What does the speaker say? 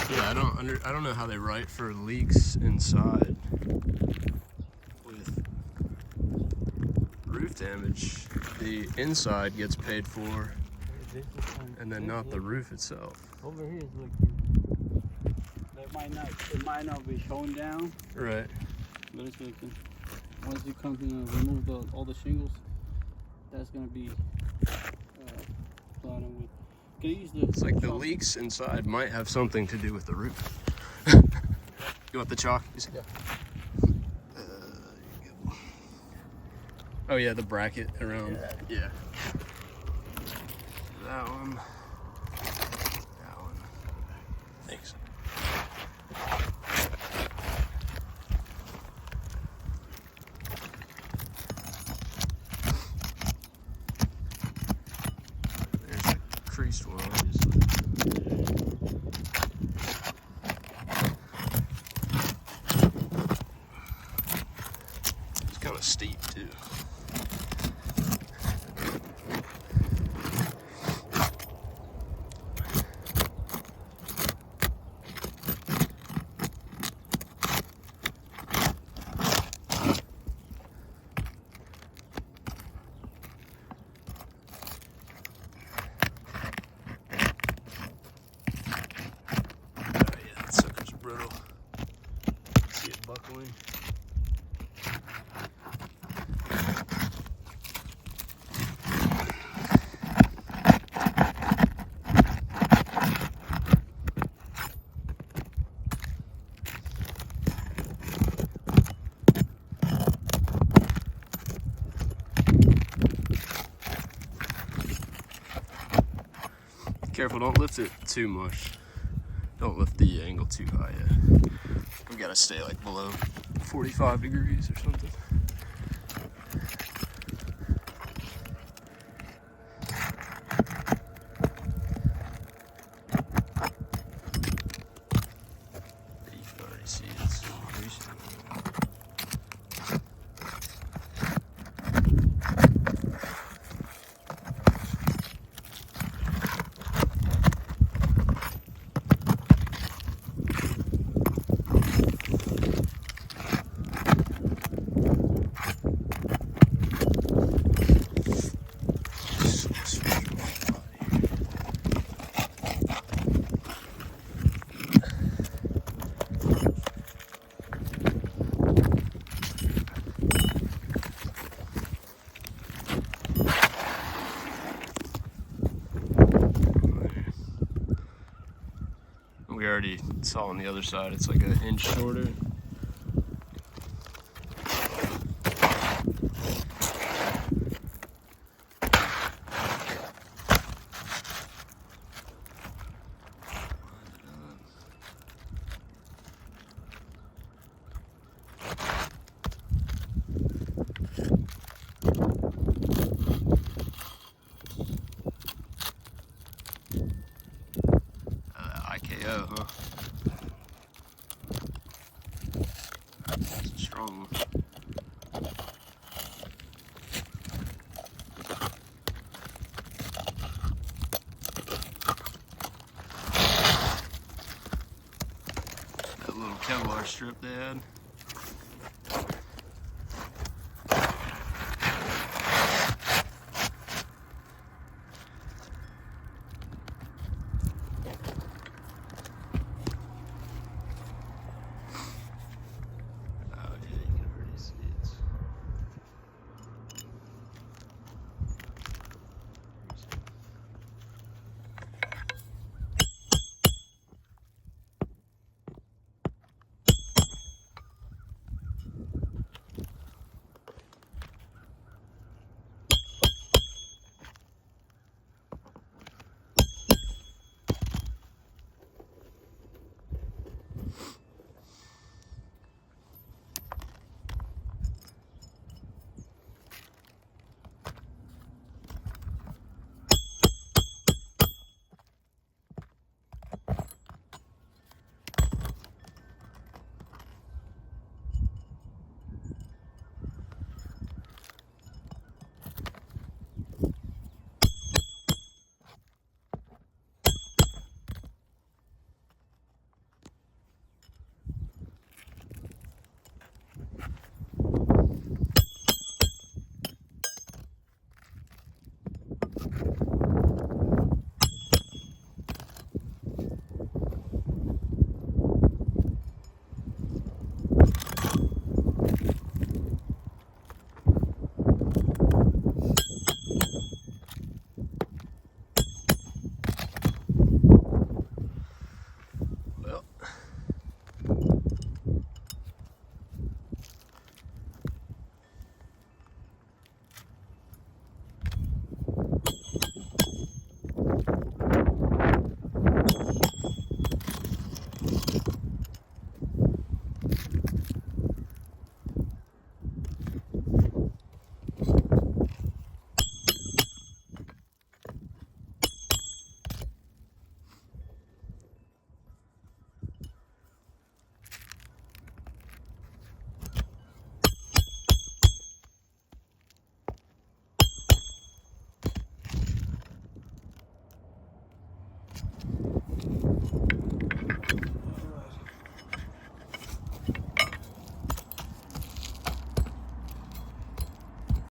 Yeah, I don't know how they write for leaks inside with roof damage. The inside gets paid for, and then not the roof itself. Over here is leaking. It might not be showing down. Right. But it's leaking. Once you come and remove all the shingles, that's gonna be planted with. It's like the leaks inside might have something to do with the roof. You want the chalk? Yeah. Oh yeah, the bracket around. Yeah. That one. That one. Thanks. There's a creased one, obviously. It's kind of steep too. Brittle. See it buckling. Careful, don't lift it too much. Don't lift the angle too high yet. We gotta stay like below 45 degrees or something. You can already see it's greasy. We already saw on the other side, it's like an inch shorter. IKO, huh? That's a strong one. That little Kevlar strip they had. it.